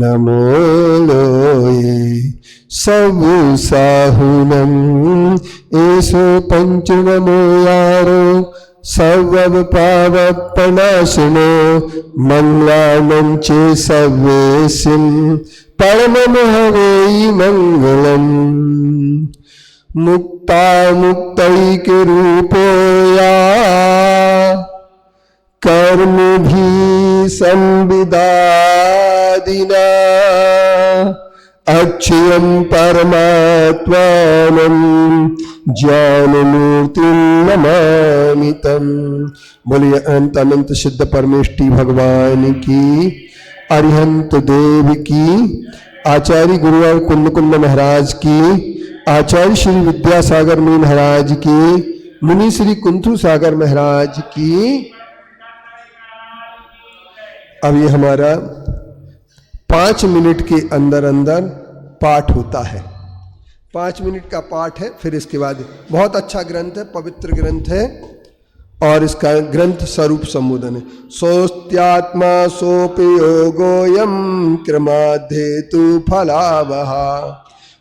नमो लोये सब साहुनम ऐसो पंच नमो यारो सर्व पावपनाशनो मंगलानं चे सर्वेसिं परमं हरे मंगलम् मुक्ता मुक्तैकरूपोया कर्मभिः संविदादिना अक्षयं परमात्मानं ज्ञानमूर्तिं नमामि तम्। बोलिए अनंत अनंत सिद्ध परमेष्टि भगवान की, अरिहंत देव की, आचार्य गुरुवर कुंड कुंड महाराज की, आचार्य श्री विद्यासागर में महाराज की, मुनि श्री कुंथु सागर महाराज की। अब ये हमारा 5 मिनट के अंदर अंदर पाठ होता है। 5 मिनट का पाठ है, फिर इसके बाद बहुत अच्छा ग्रंथ है, पवित्र ग्रंथ है और इसका ग्रंथ स्वरूप संबोधन है। सोस्त्यात्मा सोपयोगोयम क्रमाद्धेतु फलावहा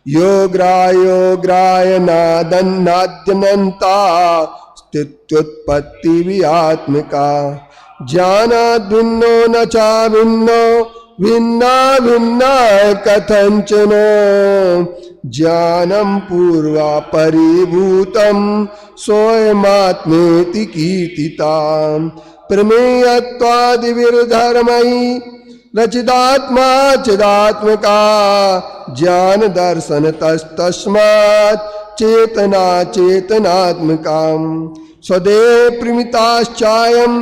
योग्राय नाद्यनन्ता स्थित्युत्पत्ति विआत्मिका ज्ञानाद्भिन्नो न चाभिन्नो भिन्ना भिन्ना कथंचन ज्ञानं पूर्वा परिभूतं स्वयमात्मेति कीर्तितां प्रमेयत्वादिविर्धर्मैः रचितात्मा चिदात्मका ज्ञान दर्शन तस्मात् चेतना चेतनात्मकां सदैव प्रमिताश्चायं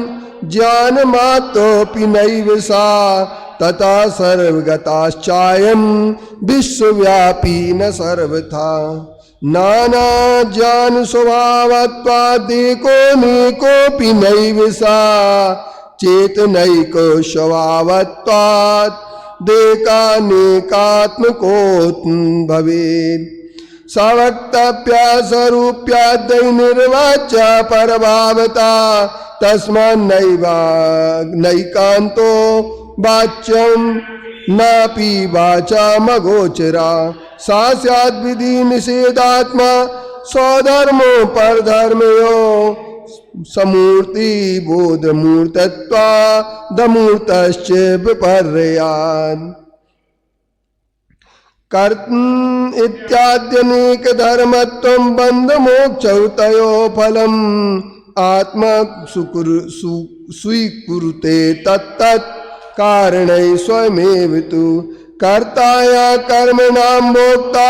ज्ञानमात्रोऽपि नैव सा तथा सर्वगताश्चायं विश्वव्यापी न सर्वथा नाना ज्ञान स्वभावत्वादेको नेकोऽपि नैव सा चेतनैको स्वभावत्वात् देकानेकात्मको भवेत् सवक्तप्यासरूप्याद्यै निर्वाच्य परभावता तस्मान्नैकान्तो वाच्यं नापि वाचामगोचरा सा स्याद्विधि निषेधात्मा स्वधर्मो परधर्मयो समूर्ति बोधमूर्तत्वादमूर्तश्च विपर्यात् कर्तुम् इत्याद्यनेक धर्मत्वं बन्धमोक्षौ तयो फलम् आत्मा स्वीकुरुते तत्तत् कारणै स्वयमेव तु कर्ताया कर्मणां भोक्ता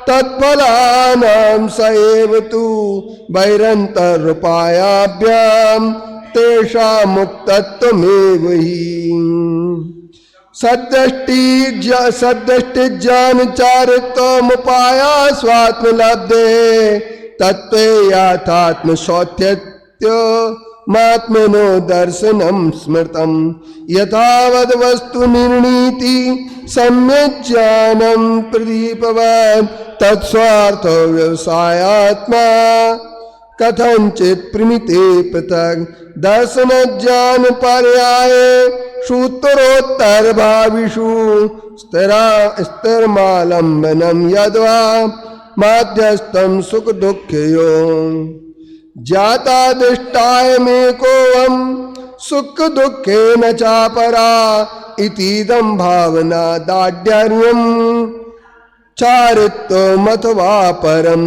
तत्फलानां स एव तु वैरन्तरूपायाभ्यां तेषां मुक्तत्वमेव हि सद्दृष्टिज्ञानचारित्वमुपाया स्वात्मलब्धे तत्त्वे याथात्मशौत्यत्वमात्मनो दर्शनं स्मृतं यथावद् वस्तु निर्णीति सम्यक् ज्ञानं प्रदीपवत् तत्स्वार्थो व्यवसायात्मा कथंचित् प्रमिते पृथक् दर्शन ज्ञान पर्याये सूत्रोत्तर भाविषु स्थिरमालम्बनं यद्वा माध्यस्थं सुख दुःखयो जातादिष्टायमेकोऽहं सुख दुःखे न चापरा इतीदं भावना दाढ्यर्यं चारित्वमथवा परं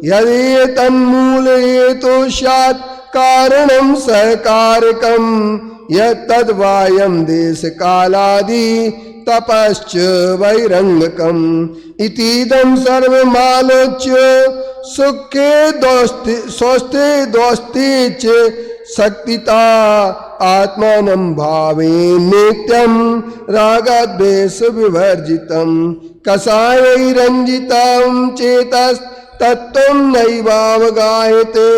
यदि तन्मूलहेतु स्यात् कारणं सहकारकं यत्तद्वायं देशकालादि तपश्च वैरङ्गकम् इतीदं सर्वमालोच्य सुखे स्वस्थे दोस्ते च शक्तिता आत्मानं भावे नित्यं रागद्वेष विवर्जितं कषायैरञ्जितं चेतस् तत्त्वं नैवावगायते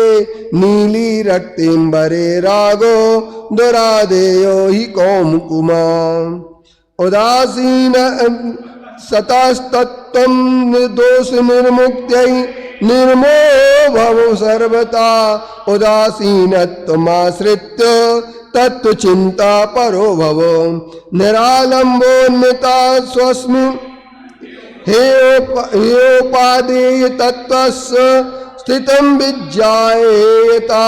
नीली रक्तिम्बरे रागो दुरादेयो हि कौमुकुमा उदासीन सतस्तत्त्वं निर्दोष निर्मुक्त्यै निर्मो भव सर्वथा उदासीनत्वमाश्रित्य तत्व चिंता परो भव निरालंबोन्नता स्वस्मिन् हेयोपादेय तत्त्वस्य स्थितं विज्ञायेता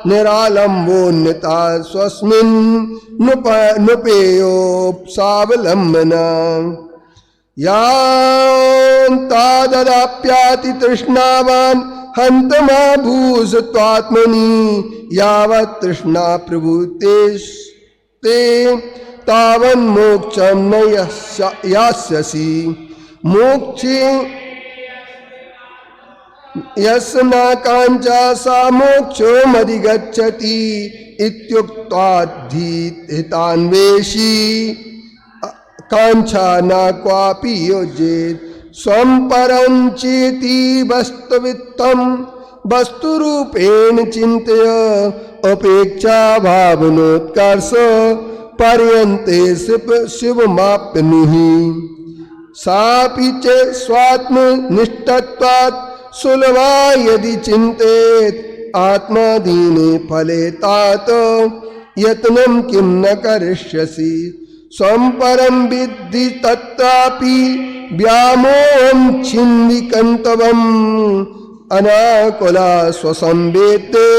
निरालंबोन्नता स्वस्मिन् नुपेयोपसावलम्बना यान्ताददाप्याति तृष्णावान् हन्तमाभूषत्वात्मनि यावत् तृष्णा प्रभुतेस्ते तावन्मोक्षं न यास्यसि मोक्षे यस्य न काञ्चा सा मोक्षोमधिगच्छति इत्युक्त्वाधिहितान्वेषी कांक्षा न क्वापि योजेत स्वं परं चेति वस्तुवित्तं वस्तुरूपेण चिन्तय अपेक्षा भावनोत्कर्ष पर्यन्ते शिवमाप्नुः सापि च स्वात्मनिष्ठत्वात् सुलभा यदि चिन्तेत आत्माधीने फले तात यत्नं किं न करिष्यसि स्वं परं विद्धि तत्रापि व्यामोहं छिन्धि कन्तवम् अनाकुला स्वसंवेते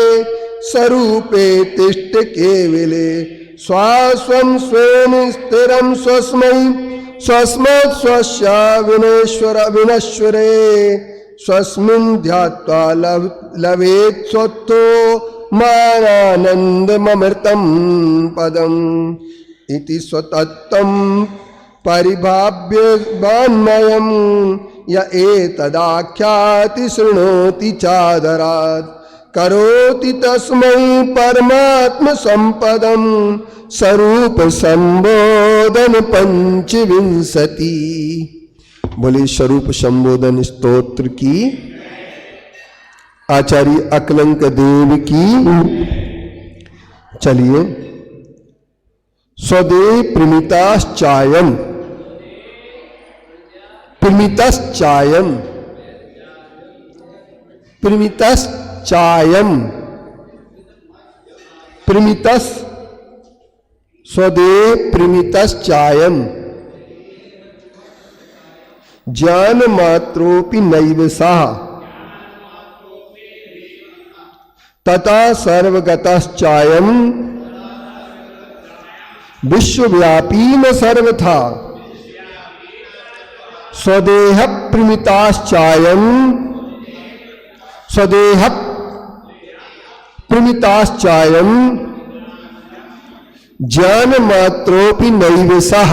स्वरूपे तिष्ठ केवले स्वास्वं स्वेन स्थिरं स्वस्मै स्वस्मात् स्वस्य विनश्वरे स्वस्मिन् ध्यात्वा लभेत् स्वत्तो मानानन्दममृतं पदम् इति स्वतत्त्वं परिभाव्यवान्मयं य एतदाख्याति शृणोति चादरात् करोति तस्मै परमात्मसम्पदं स्वरूप संबोधन पंचविंशति। बोले स्वरूप संबोधन स्तोत्र की आचार्य अकलंक देव की। चलिए स्वदेव प्रमिताश्चायम प्रमितश्चायम प्रमितश्चायम प्रमितस् स्वदेव प्रमितश्चायम ज्ञान मात्रोपि नैव सः तथा सर्वगतश्चायम विश्वव्यापी न सर्वथा स्वदेह प्रमिताश्चायम स्वदेह प्रमिताश्चायम ज्ञान मात्रोपि नैव सः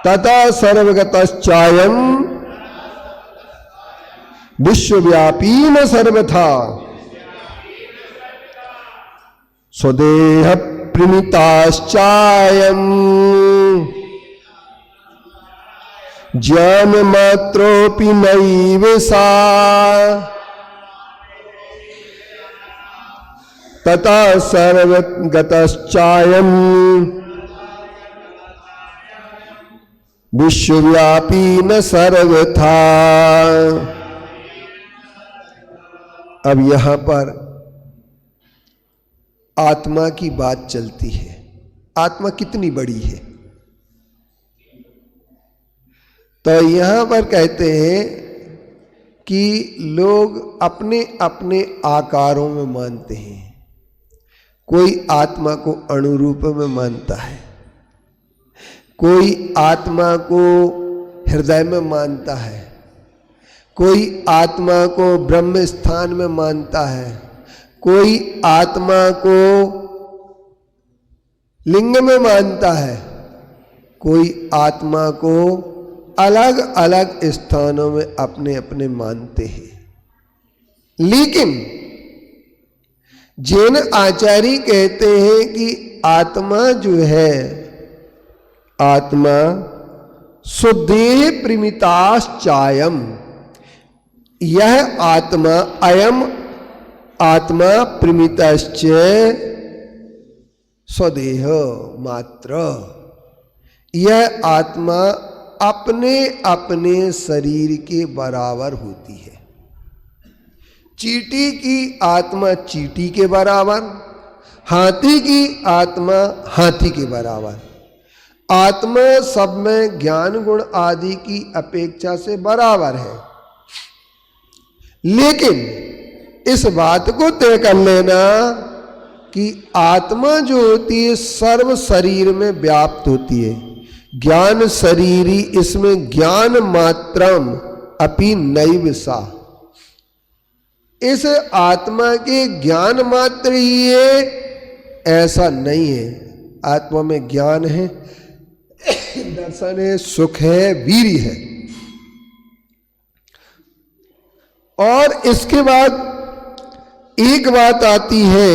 तथा सर्वगतश्चायम विश्वव्यापी न सर्वथा स्वदेह प्रमिताश्चायम ज्ञान मात्रोपि नैव सा तथा सर्वगतश्चायम विश्वव्यापी न सर्वथा। अब यहां पर आत्मा की बात चलती है। आत्मा कितनी बड़ी है, तो यहां पर कहते हैं कि लोग अपने अपने आकारों में मानते हैं। कोई आत्मा को अणुरूप में मानता है, कोई आत्मा को हृदय में मानता है, कोई आत्मा को ब्रह्म स्थान में मानता है, कोई आत्मा को लिंग में मानता है, कोई आत्मा को अलग अलग स्थानों में अपने अपने मानते हैं। लेकिन जैन आचार्य कहते हैं कि आत्मा जो है, आत्मा सुदेह प्रमिताश्चायम, यह आत्मा अयम आत्मा प्रमितश्च स्वदेह मात्र, यह आत्मा अपने अपने शरीर के बराबर होती है। चींटी की आत्मा चींटी के बराबर, हाथी की आत्मा हाथी के बराबर। आत्मा सब में ज्ञान गुण आदि की अपेक्षा से बराबर है, लेकिन इस बात को तय कर लेना कि आत्मा जो होती है सर्व शरीर में व्याप्त होती है। ज्ञान शरीरी, इसमें ज्ञान मात्रम अपि नैव सा। इस आत्मा के ज्ञान मात्र ही है, ऐसा नहीं है। आत्मा में ज्ञान है, दर्शन है, सुख है, वीर्य है। और इसके बाद एक बात आती है,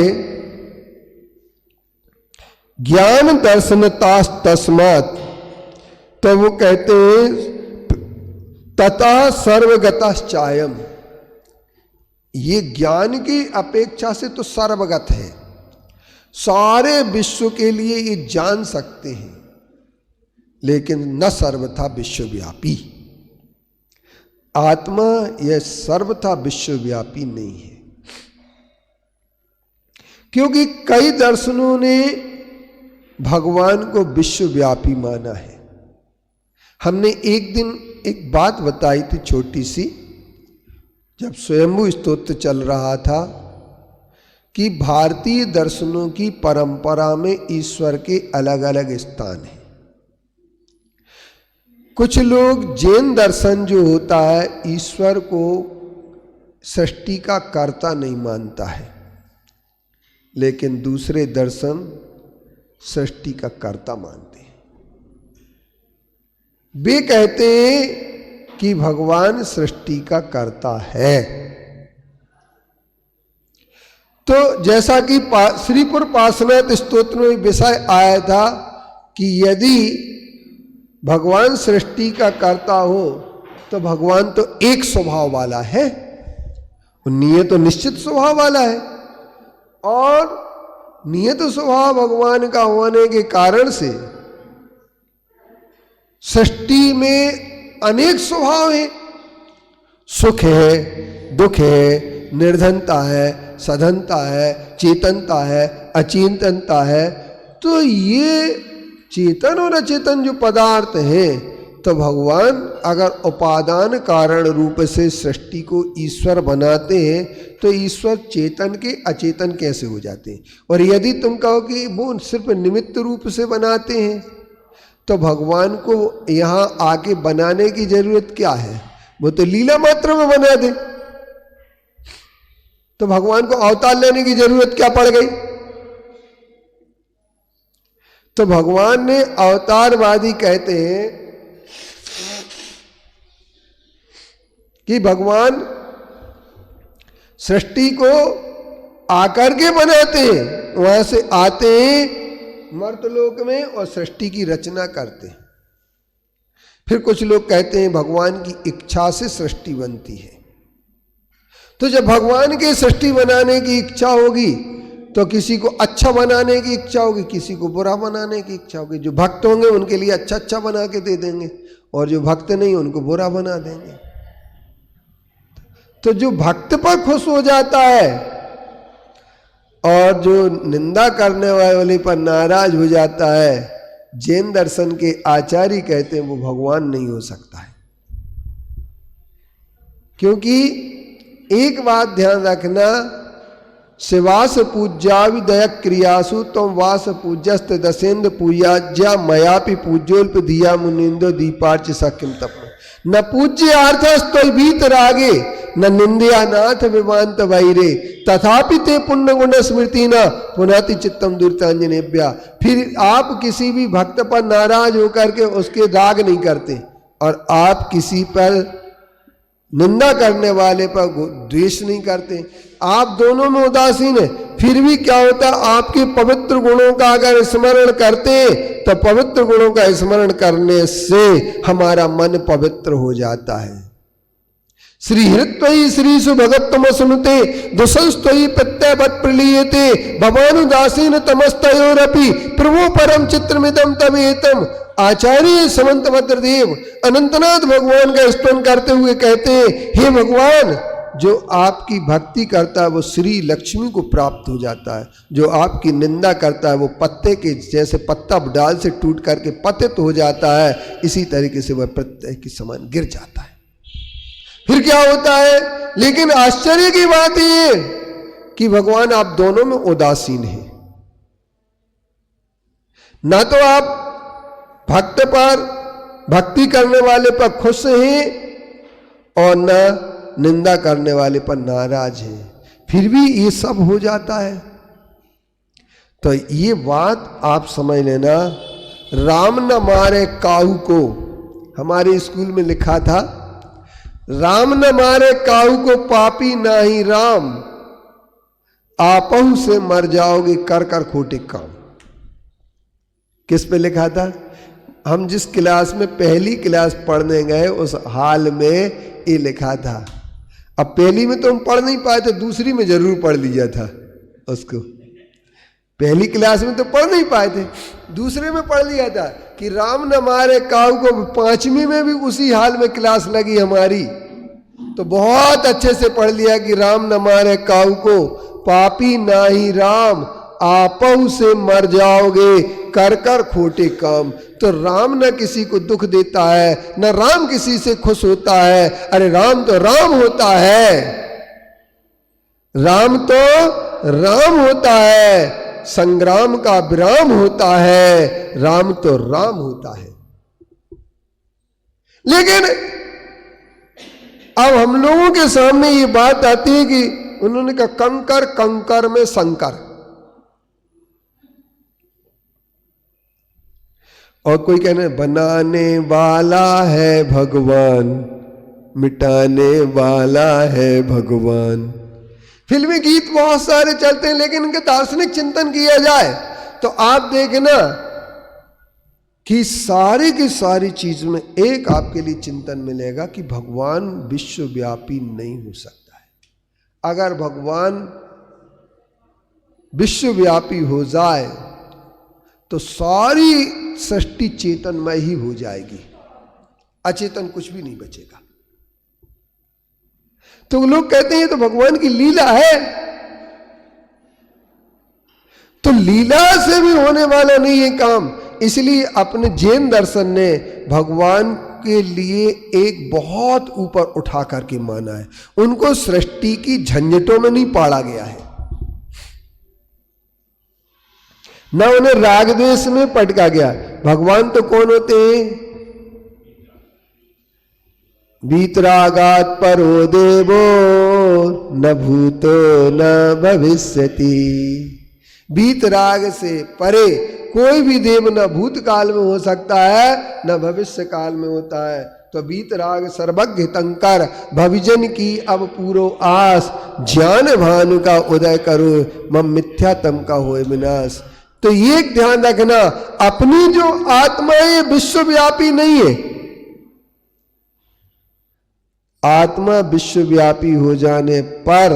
ज्ञान दर्शनता तस्मात्, तो वो कहते हैं तथा सर्वगतश्चायम। ये ज्ञान की अपेक्षा से तो सर्वगत है, सारे विश्व के लिए ये जान सकते हैं, लेकिन न सर्वथा विश्वव्यापी। आत्मा यह सर्वथा विश्वव्यापी नहीं है, क्योंकि कई दर्शनों ने भगवान को विश्वव्यापी माना है। हमने एक दिन एक बात बताई थी छोटी सी, जब स्वयंभू स्तोत्र चल रहा था, कि भारतीय दर्शनों की परंपरा में ईश्वर के अलग अलग स्थान हैं। कुछ लोग जैन दर्शन जो होता है ईश्वर को सृष्टि का कर्ता नहीं मानता है, लेकिन दूसरे दर्शन सृष्टि का कर्ता मानते हैं। वे कहते हैं कि भगवान सृष्टि का कर्ता है। तो जैसा कि श्रीपुर पार्श्वनाथ स्तोत्र में विषय आया था कि यदि भगवान सृष्टि का कर्ता हो तो भगवान तो एक स्वभाव वाला है, नियत तो निश्चित स्वभाव वाला है, और नियत स्वभाव भगवान का होने के कारण से सृष्टि में अनेक स्वभाव हैं। सुख है, दुख है, निर्धनता है, सधनता है, चेतनता है, अचेतनता है। तो ये चेतन और अचेतन जो पदार्थ हैं, तो भगवान अगर उपादान कारण रूप से सृष्टि को ईश्वर बनाते हैं तो ईश्वर चेतन के अचेतन कैसे हो जाते हैं? और यदि तुम कहो कि वो सिर्फ निमित्त रूप से बनाते हैं, तो भगवान को यहाँ आके बनाने की जरूरत क्या है? वो तो लीला मात्र में बना दे, तो भगवान को अवतार लेने की जरूरत क्या पड़ गई? तो भगवान ने अवतारवादी कहते हैं कि भगवान सृष्टि को आकर के बनाते हैं, वहां से आते हैं मर्तलोक में और सृष्टि की रचना करते हैं। फिर कुछ लोग कहते हैं भगवान की इच्छा से सृष्टि बनती है। तो जब भगवान की सृष्टि बनाने की इच्छा होगी तो किसी को अच्छा बनाने की इच्छा होगी, किसी को बुरा बनाने की इच्छा होगी। जो भक्त होंगे उनके लिए अच्छा अच्छा बना के दे देंगे, और जो भक्त नहीं उनको बुरा बना देंगे। तो जो भक्त पर खुश हो जाता है और जो निंदा करने वाले पर नाराज हो जाता है, जैन दर्शन के आचार्य कहते हैं वो भगवान नहीं हो सकता है। क्योंकि एक बात ध्यान रखना, शिवास पूज्या विदय क्रियासु तम वास पूज्यस्त दसेन्द्र पूज्या मयापि पूज्योल्प दिया मुनिंदो दीपार्च सख्यम तप न पूज्य अर्थस्तो भीत रागे न निंदया नाथ विमांत वैरे तथापि ते पुण्य गुण स्मृति न पुनाति चित्तम दुर्तांजनेभ्या। फिर आप किसी भी भक्त पर नाराज होकर के उसके राग नहीं करते, और आप किसी पर निंदा करने वाले पर द्वेष नहीं करते, आप दोनों में उदासीन है। फिर भी क्या होता है, आपके पवित्र गुणों का अगर स्मरण करते हैं तो पवित्र गुणों का स्मरण करने से हमारा मन पवित्र हो जाता है। श्री हृत्वयि श्री सुभगत्तम सुनते दुसंस्तयि प्रत्यवत प्रलीयते भवानुदासीन तमस्तयोरपि प्रभु परम चित्रमिदम तमेतम। आचार्य समंत भद्रदेव अनंतनाथ भगवान का स्तवन करते हुए कहते हैं, हे भगवान, जो आपकी भक्ति करता है वो श्री लक्ष्मी को प्राप्त हो जाता है, जो आपकी निंदा करता है वो पत्ते के जैसे पत्ता डाल से टूट करके पतित हो जाता है, इसी तरीके से वह प्रत्यय के समान गिर जाता है। फिर क्या होता है? लेकिन आश्चर्य की बात ये कि भगवान आप दोनों में उदासीन हैं। ना तो आप भक्त पर, भक्ति करने वाले पर खुश हैं और न निंदा करने वाले पर नाराज हैं, फिर भी ये सब हो जाता है। तो ये बात आप समझ लेना। राम न मारे काहू को, हमारे स्कूल में लिखा था, राम न मारे काहू को पापी नाही राम, आपहु से मर जाओगे कर कर खोटे काम। किस पे लिखा था? हम जिस क्लास में पहली क्लास पढ़ने गए उस हाल में ये लिखा था। अब पहली में तो हम पढ़ नहीं पाए थे, दूसरी में जरूर पढ़ लिया था उसको। पहली क्लास में तो पढ़ नहीं पाए थे, दूसरे में पढ़ लिया था कि राम न मारे काहू को। पांचवी में भी उसी हाल में क्लास लगी हमारी, तो बहुत अच्छे से पढ़ लिया कि राम न मारे काहू को पापी नाही राम, आपहु से मर जाओगे कर कर खोटे काम। तो राम न किसी को दुख देता है, न राम किसी से खुश होता है। अरे राम तो राम होता है, राम तो राम होता है, संग्राम का विराम होता है, राम तो राम होता है। लेकिन अब हम लोगों के सामने ये बात आती है कि उन्होंने कहा कंकर कंकर में शंकर, और कोई कहना बनाने वाला है भगवान, मिटाने वाला है भगवान। फिल्मी गीत बहुत सारे चलते हैं, लेकिन इनका दार्शनिक चिंतन किया जाए तो आप देखना कि सारी की सारी चीज में एक आपके लिए चिंतन मिलेगा कि भगवान विश्वव्यापी नहीं हो सकता है। अगर भगवान विश्वव्यापी हो जाए तो सारी सृष्टि चेतनमय ही हो जाएगी, अचेतन कुछ भी नहीं बचेगा। तो लोग कहते हैं तो भगवान की लीला है, तो लीला से भी होने वाला नहीं है काम। इसलिए अपने जैन दर्शन ने भगवान के लिए एक बहुत ऊपर उठा करके माना है। उनको सृष्टि की झंझटों में नहीं पाड़ा गया है, ना उन्हें राग द्वेष में पटका गया। भगवान तो कौन होते हैं? वीतरागात परो देवो न भूतो न भविष्यति। वीतराग से परे कोई भी देव न भूतकाल में हो सकता है न भविष्य काल में होता है। तो वीतराग सर्वज्ञ तंकर, भविजन की अब पूरो आस, ज्ञान भानु का उदय करो, मम मिथ्या तम का होए विनाश। तो ये ध्यान रखना, अपनी जो आत्मा है विश्वव्यापी नहीं है। आत्मा विश्वव्यापी हो जाने पर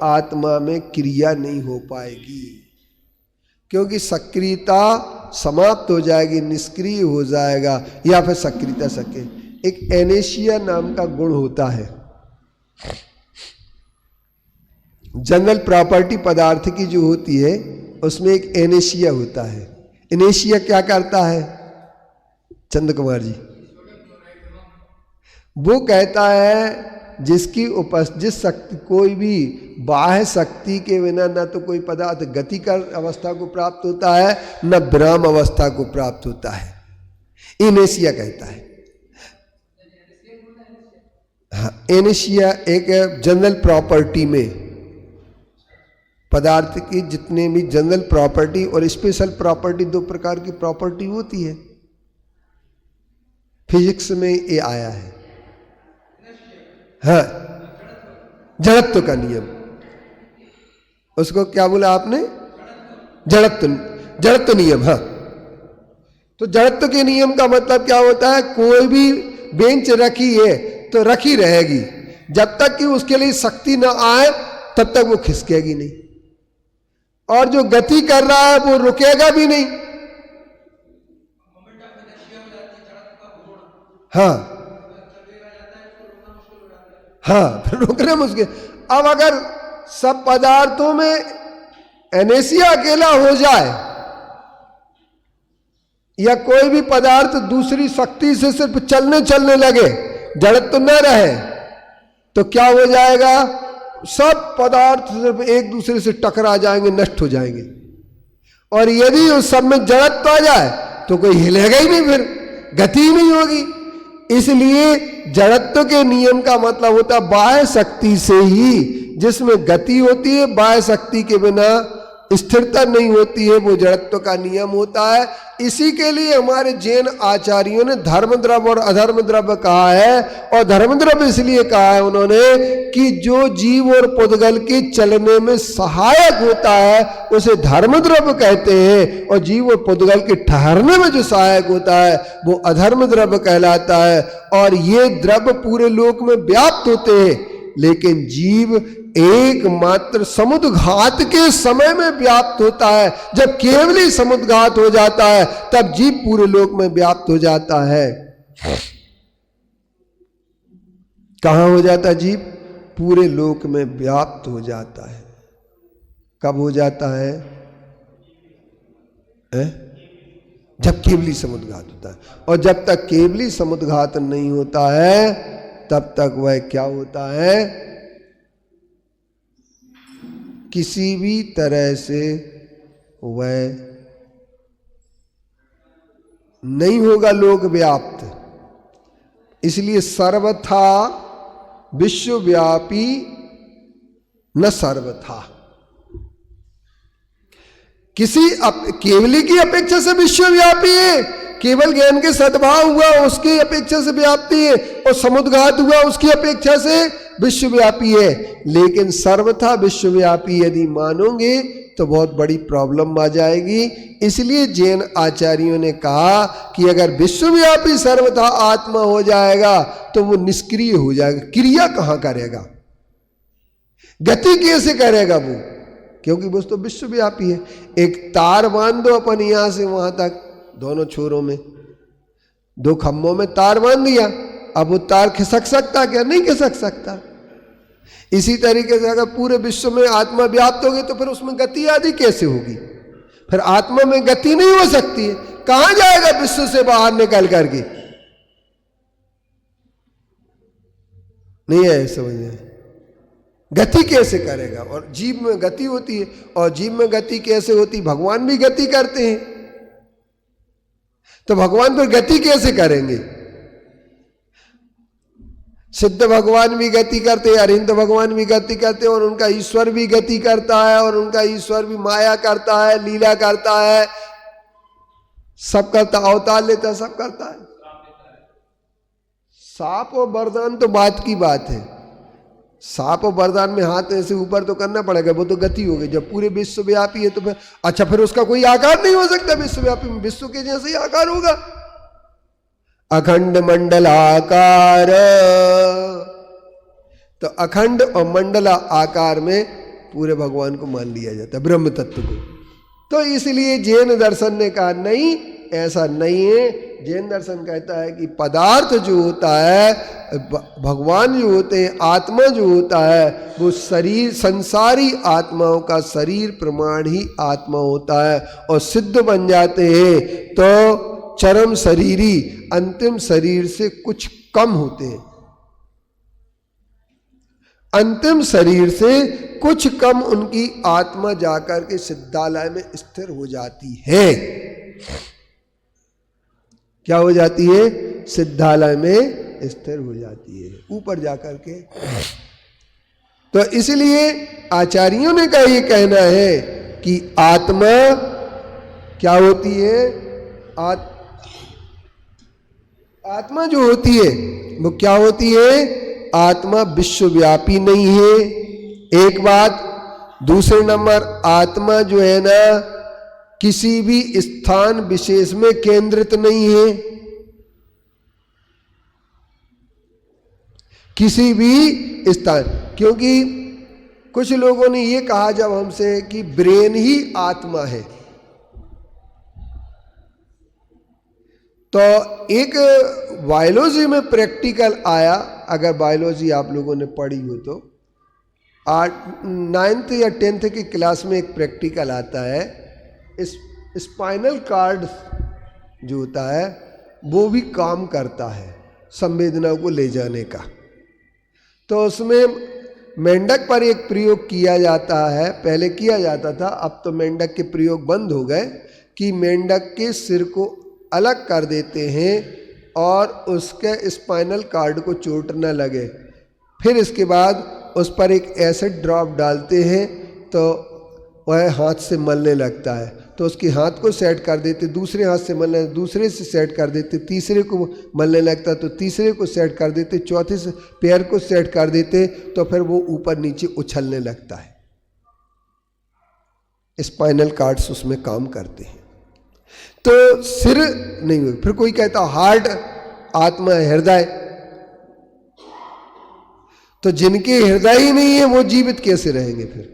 आत्मा में क्रिया नहीं हो पाएगी, क्योंकि सक्रियता समाप्त हो जाएगी, निष्क्रिय हो जाएगा, या फिर सक्रियता सके। एक एनेशिया नाम का गुण होता है, जनरल प्रॉपर्टी पदार्थ की जो होती है उसमें एक एनेशिया होता है। एनेशिया क्या करता है चंद्र कुमार जी? वो कहता है जिसकी जिस शक्ति, कोई भी बाह्य शक्ति के बिना न तो कोई पदार्थ गति कर अवस्था को प्राप्त होता है न विराम अवस्था को प्राप्त होता है, एनेशिया कहता है। हाँ, एनेशिया एक जनरल प्रॉपर्टी में पदार्थ की जितने भी जनरल प्रॉपर्टी और स्पेशल प्रॉपर्टी, दो प्रकार की प्रॉपर्टी होती है। फिजिक्स में ये आया है। हाँ, जड़त्व का नियम, उसको क्या बोला आपने? जड़त्व नियम। हाँ, तो जड़त्व के नियम का मतलब क्या होता है? कोई भी बेंच रखी है तो रखी रहेगी, जब तक कि उसके लिए शक्ति ना आए तब तक वो खिसकेगी नहीं, और जो गति कर रहा है वो रुकेगा भी नहीं। हाँ हाँ, फिर रोकना मुश्किल। अब अगर सब पदार्थों में एनेसिया अकेला हो जाए या कोई भी पदार्थ दूसरी शक्ति से सिर्फ चलने लगे, जड़त्व न रहे, तो क्या हो जाएगा? सब पदार्थ सिर्फ एक दूसरे से टकरा जाएंगे, नष्ट हो जाएंगे। और यदि उस सब में जड़त्व आ जाए तो कोई हिलेगा ही नहीं, फिर गति नहीं होगी। इसलिए जड़त्व के नियम का मतलब होता है बाह्य शक्ति से ही, जिसमें गति होती है, बाह्य शक्ति के बिना स्थिरता नहीं होती है, वो जड़त्व का नियम होता है। इसी के लिए हमारे जैन आचार्यों ने धर्म द्रव्य और अधर्म द्रव्य कहा है। और धर्म द्रव्य इसलिए कहा है उन्होंने कि जो जीव और पुद्गल के चलने में सहायक होता है उसे धर्म द्रव्य कहते हैं, और जीव और पुद्गल के ठहरने में जो सहायक होता है वो अधर्म द्रव्य कहलाता है। और ये द्रव्य पूरे लोक में व्याप्त होते हैं, लेकिन जीव एकमात्र समुद्घात के समय में व्याप्त होता है। जब केवली समुद्घात हो जाता है तब जीव पूरे लोक में व्याप्त हो जाता है। कहां हो जाता है जीव? पूरे लोक में व्याप्त हो जाता है। कब हो जाता है? जब केवली समुद्घात होता है। और जब तक केवली समुद्घात नहीं होता है तब तक वह क्या होता है? किसी भी तरह से वह नहीं होगा लोक व्याप्त। इसलिए सर्वथा विश्वव्यापी न सर्वथा, किसी केवली की अपेक्षा से विश्वव्यापी है। केवल ज्ञान के सद्भाव हुआ उसकी अपेक्षा से व्याप्ति है, और समुद्घात हुआ उसकी अपेक्षा से विश्वव्यापी है। लेकिन सर्वथा विश्वव्यापी यदि मानोगे तो बहुत बड़ी प्रॉब्लम आ जाएगी। इसलिए जैन आचार्यों ने कहा कि अगर विश्वव्यापी सर्वथा आत्मा हो जाएगा तो वो निष्क्रिय हो जाएगा। क्रिया कहां करेगा? गति कैसे करेगा वो? क्योंकि वो तो विश्वव्यापी है। एक तार बांध दो अपन यहां से वहां तक, दोनों छोरों में, दो खम्भों में तार बांध दिया, अब वो तार खिसक सकता क्या? नहीं खिसक सकता। इसी तरीके से अगर पूरे विश्व में आत्मा व्याप्त होगी तो फिर उसमें गति आदि कैसे होगी? फिर आत्मा में गति नहीं हो सकती है। कहां जाएगा विश्व से बाहर निकल करके? नहीं है समझ में? गति कैसे करेगा? और जीव में गति होती है, और जीव में गति कैसे होती? भगवान भी गति करते हैं, तो भगवान पर गति कैसे करेंगे? सिद्ध भगवान भी गति करते हैं, अरिहंत भगवान भी गति करते हैं, और उनका ईश्वर भी गति करता है, और उनका ईश्वर भी माया करता है, लीला करता है, सब करता, अवतार लेता है, सब करता है। सांप और वरदान तो बात की बात है। सांप और वरदान में हाथ ऐसे ऊपर तो करना पड़ेगा, वो तो गति हो गई। जब पूरे विश्वव्यापी है तो फिर अच्छा, फिर उसका कोई आकार नहीं हो सकता विश्वव्यापी में, विश्व के जैसे ही आकार होगा। अखंड मंडलाकार, तो अखंड और मंडला आकार में पूरे भगवान को मान लिया जाता है, ब्रह्म तत्व को। तो इसलिए जैन दर्शन ने कहा नहीं, ऐसा नहीं है। जैन दर्शन कहता है कि पदार्थ जो होता है, भगवान जो होते हैं, आत्मा जो होता है, वो शरीर, संसारी आत्माओं का शरीर प्रमाण ही आत्मा होता है, और सिद्ध बन जाते हैं तो चरम शरीरी अंतिम शरीर से कुछ कम होते हैं। अंतिम शरीर से कुछ कम उनकी आत्मा जाकर के सिद्धालय में स्थिर हो जाती है। क्या हो जाती है? सिद्धालय में स्थिर हो जाती है, ऊपर जाकर के। तो इसलिए आचार्यों ने का ये कहना है कि आत्मा क्या होती है? आत्मा जो होती है वो क्या होती है? आत्मा विश्वव्यापी नहीं है, एक बात। दूसरे नंबर, आत्मा जो है ना किसी भी स्थान विशेष में केंद्रित नहीं है, किसी भी स्थान। क्योंकि कुछ लोगों ने ये कहा जब हमसे कि ब्रेन ही आत्मा है, तो एक बायोलॉजी में प्रैक्टिकल आया अगर बायोलॉजी आप लोगों ने पढ़ी हो तो 9th या 10th की क्लास में एक प्रैक्टिकल आता है, इस स्पाइनल कार्ड जो होता है वो भी काम करता है संवेदना को ले जाने का। तो उसमें मेंढक पर एक प्रयोग किया जाता है, पहले किया जाता था, अब तो मेंढक के प्रयोग बंद हो गए, कि मेंढक के सिर को अलग कर देते हैं और उसके स्पाइनल कार्ड को चोट न लगे। फिर इसके बाद उस पर एक एसिड ड्रॉप डालते हैं तो वह हाथ से मलने लगता है। तो उसके हाथ को सेट कर देते, दूसरे हाथ से मलने, दूसरे से सेट कर देते, तीसरे को मलने लगता तो तीसरे को सेट कर देते, चौथे से पैर को सेट कर देते, तो फिर वो ऊपर नीचे उछलने लगता है। स्पाइनल कार्ड्स उसमें काम करते हैं। तो सिर नहीं हुए। फिर कोई कहता हार्ट आत्मा है, हृदय, तो जिनके हृदय ही नहीं है वो जीवित कैसे रहेंगे? फिर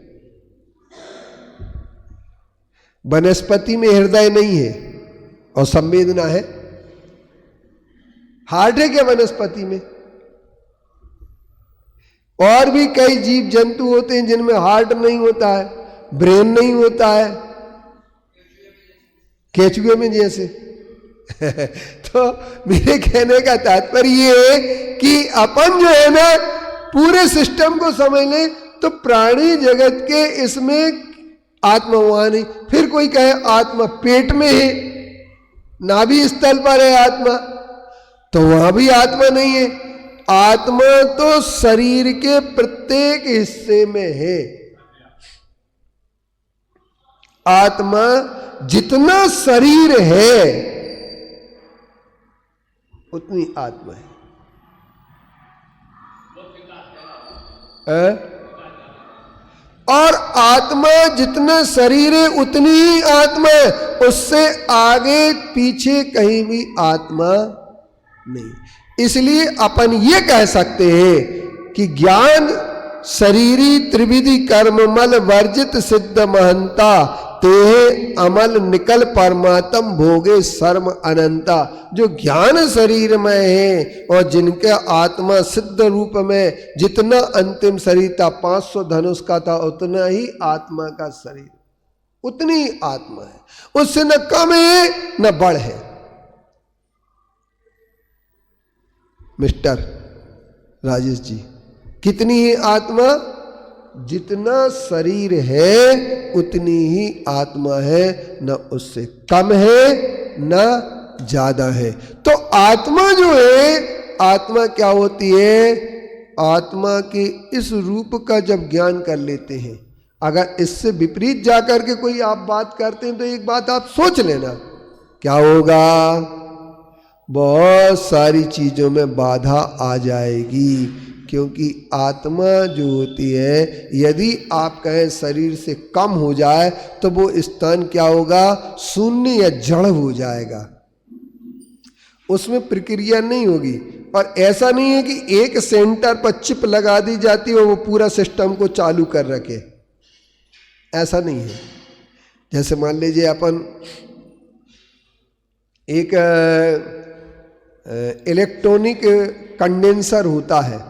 वनस्पति में हृदय नहीं है और संवेदना है, हार्ट है क्या वनस्पति में? और भी कई जीव जंतु होते हैं जिनमें हार्ट नहीं होता है, ब्रेन नहीं होता है, केचुए में जैसे। तो मेरे कहने का तात्पर्य ये है कि अपन जो है ना पूरे सिस्टम को समझ लें तो प्राणी जगत के इसमें आत्मा वहां नहीं। फिर कोई कहे आत्मा पेट में है, नाभि स्थल पर है आत्मा, तो वहां भी आत्मा नहीं है। आत्मा तो शरीर के प्रत्येक हिस्से में है। आत्मा जितना शरीर है उतनी आत्मा है। और आत्मा जितना शरीर है उतनी ही आत्मा है, उससे आगे पीछे कहीं भी आत्मा नहीं। इसलिए अपन ये कह सकते हैं कि ज्ञान शरीरी त्रिविधि कर्म मल वर्जित सिद्ध महंता, ते अमल निकल परमात्म भोगे शर्म अनंता। जो ज्ञान शरीर में है और जिनके आत्मा सिद्ध रूप में जितना अंतिम शरीर था 500 धनुष का था, उतना ही आत्मा का शरीर, उतनी आत्मा है, उससे न कम है न बढ़ है। मिस्टर राजेश जी, कितनी है आत्मा? जितना शरीर है उतनी ही आत्मा है, न उससे कम है न ज्यादा है। तो आत्मा जो है, आत्मा क्या होती है? आत्मा के इस रूप का जब ज्ञान कर लेते हैं, अगर इससे विपरीत जाकर के कोई आप बात करते हैं तो एक बात आप सोच लेना, क्या होगा? बहुत सारी चीजों में बाधा आ जाएगी। क्योंकि आत्मा जो होती है, यदि आप कहें शरीर से कम हो जाए तो वो स्थान क्या होगा? शून्य या जड़ हो जाएगा, उसमें प्रक्रिया नहीं होगी। और ऐसा नहीं है कि एक सेंटर पर चिप लगा दी जाती है वो पूरा सिस्टम को चालू कर रखे, ऐसा नहीं है। जैसे मान लीजिए अपन एक इलेक्ट्रॉनिक कंडेंसर होता है,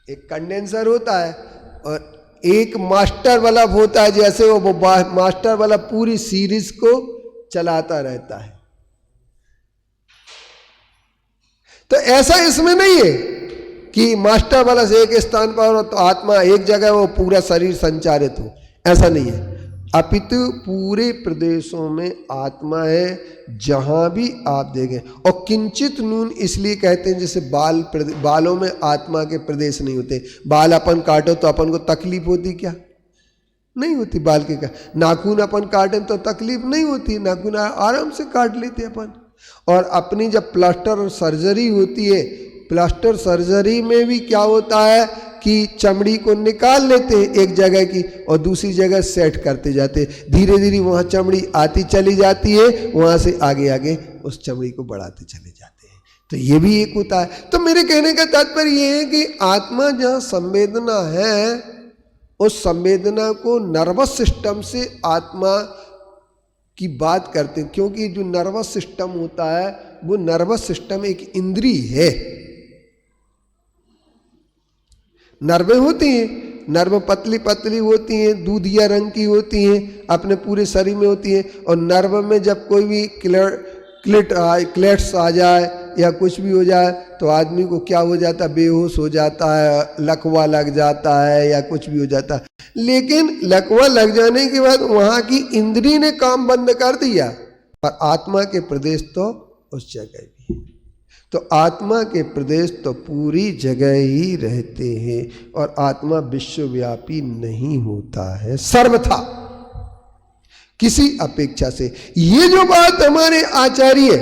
एक कंडेंसर होता है और एक मास्टर बल्ब होता है, जैसे वो मास्टर बल्ब पूरी सीरीज को चलाता रहता है। तो ऐसा इसमें नहीं है कि मास्टर बल्ब से एक स्थान पर हो तो आत्मा एक जगह वो पूरा शरीर संचारित हो, ऐसा नहीं है। अपितु पूरे प्रदेशों में आत्मा है, जहां भी आप देखें। और किंचित नून इसलिए कहते हैं जैसे बालों में आत्मा के प्रदेश नहीं होते। बाल अपन काटो तो अपन को तकलीफ होती क्या? नहीं होती। बाल के नाखून अपन काटें तो तकलीफ नहीं होती, नाखून आराम से काट लेते अपन। और अपनी जब प्लास्टर सर्जरी होती है, प्लास्टर सर्जरी में भी क्या होता है कि चमड़ी को निकाल लेते हैं एक जगह की और दूसरी जगह सेट करते जाते, धीरे धीरे वहाँ चमड़ी आती चली जाती है, वहाँ से आगे आगे उस चमड़ी को बढ़ाते चले जाते हैं। तो ये भी एक होता है। तो मेरे कहने का तात्पर्य ये है कि आत्मा जहाँ संवेदना है, उस संवेदना को नर्वस सिस्टम से आत्मा की बात करते हैं। क्योंकि जो नर्वस सिस्टम होता है वो नर्वस सिस्टम एक इंद्री है। नर्वें होती हैं, नर्व पतली पतली होती हैं, दूधिया रंग की होती हैं, अपने पूरे शरीर में होती हैं। और नर्व में जब कोई भी क्लेट्स आ जाए या कुछ भी हो जाए तो आदमी को क्या हो जाता है, बेहोश हो जाता है, लकवा लग जाता है या कुछ भी हो जाता है। लेकिन लकवा लग जाने के बाद वहाँ की इंद्री ने काम बंद कर दिया, पर आत्मा के प्रदेश तो उस जगह भी, तो आत्मा के प्रदेश तो पूरी जगह ही रहते हैं। और आत्मा विश्वव्यापी नहीं होता है सर्वथा किसी अपेक्षा से। ये जो बात हमारे आचार्य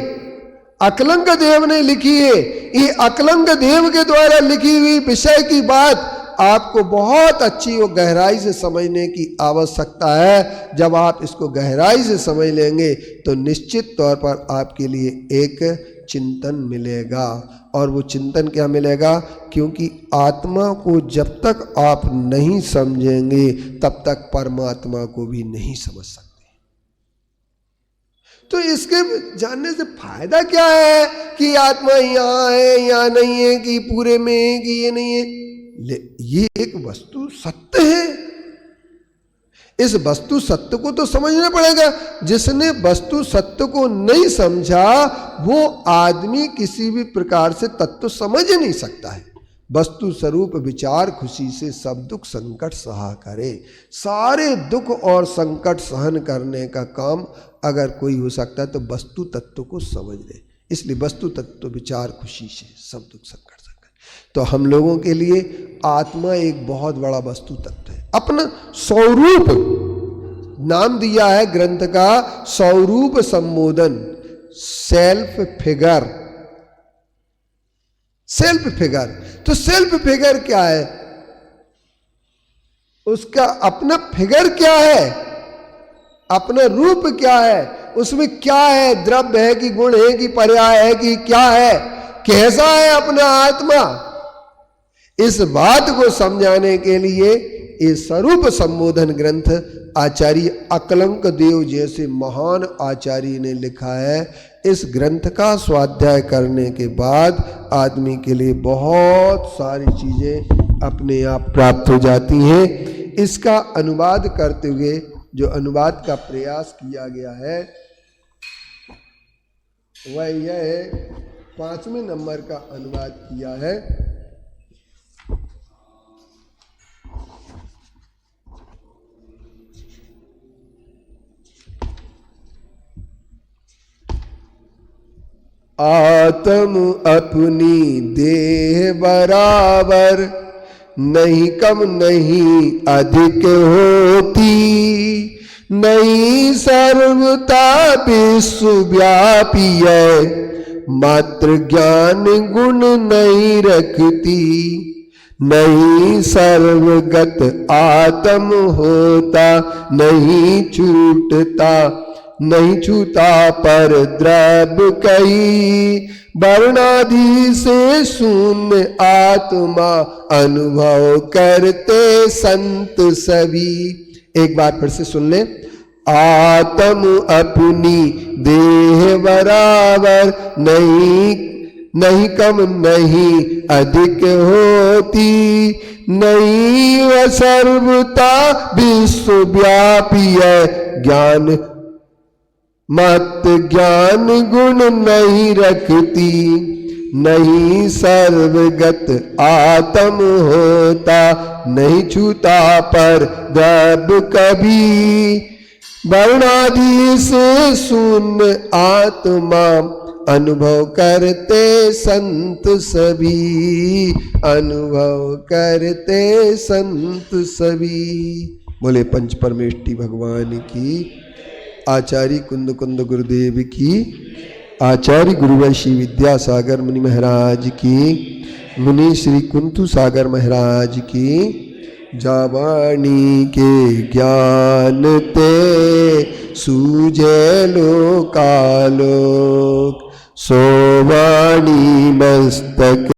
अकलंक देव ने लिखी है, ये अकलंक देव के द्वारा लिखी हुई विषय की बात आपको बहुत अच्छी और गहराई से समझने की आवश्यकता है। जब आप इसको गहराई से समझ लेंगे तो निश्चित तौर पर आपके लिए एक चिंतन मिलेगा। और वो चिंतन क्या मिलेगा, क्योंकि आत्मा को जब तक आप नहीं समझेंगे तब तक परमात्मा को भी नहीं समझ सकते। तो इसके जानने से फायदा क्या है कि आत्मा यहाँ है यहाँ नहीं है, कि पूरे में है कि ये नहीं है। ये एक वस्तु सत्य है, इस वस्तु सत्य को तो समझना पड़ेगा। जिसने वस्तु सत्य को नहीं समझा वो आदमी किसी भी प्रकार से तत्व समझ नहीं सकता है। वस्तु स्वरूप विचार खुशी से सब दुख संकट सहा करे। सारे दुख और संकट सहन करने का काम अगर कोई हो सकता है तो वस्तु तत्व को समझ ले। इसलिए वस्तु तत्व विचार खुशी से सब दुख संकट। तो हम लोगों के लिए आत्मा एक बहुत बड़ा वस्तु तत्व है। अपना स्वरूप नाम दिया है ग्रंथ का, स्वरूप संबोधन, सेल्फ फिगर। सेल्फ फिगर, तो सेल्फ फिगर क्या है, उसका अपना फिगर क्या है, अपना रूप क्या है, उसमें क्या है, द्रव्य है कि गुण है कि पर्याय है कि क्या है, कैसा है अपना आत्मा। इस बात को समझाने के लिए ये स्वरूप संबोधन ग्रंथ आचार्य अकलंक देव जैसे महान आचार्य ने लिखा है। इस ग्रंथ का स्वाध्याय करने के बाद आदमी के लिए बहुत सारी चीजें अपने आप प्राप्त हो जाती हैं। इसका अनुवाद करते हुए जो अनुवाद का प्रयास किया गया है वह यह है, 5वें नंबर का अनुवाद किया है। आत्म अपनी देह बराबर, नहीं कम नहीं अधिक होती, नहीं सर्वता विश्वव्यापी है, मात्र ज्ञान गुण नहीं रखती, नहीं सर्वगत आत्म होता, नहीं छूटता नहीं छूता पर द्रव्य कही, वर्णादि से शून्य आत्मा अनुभव करते संत सभी। एक बार फिर से सुन ले। आत्म अपनी देह बराबर, नहीं कम नहीं अधिक होती, नहीं वह सर्वता विश्वव्यापी है, ज्ञान मत ज्ञान गुण नहीं रखती, नहीं सर्वगत आत्म होता, नहीं छूता पर द्रव्य कभी, वर्णादि से शून्य आत्मा अनुभव करते संत सभी, अनुभव करते संत सभी। बोले पंच परमेष्टि भगवान की, आचार्य कुंद कुंद गुरुदेव की, आचार्य गुरुवंशी विद्यासागर मुनि महाराज की, मुनि श्री कुंतु सागर महाराज की। जावाणी के ज्ञान ते सूझे लोकालोक, सोवाणी मस्तक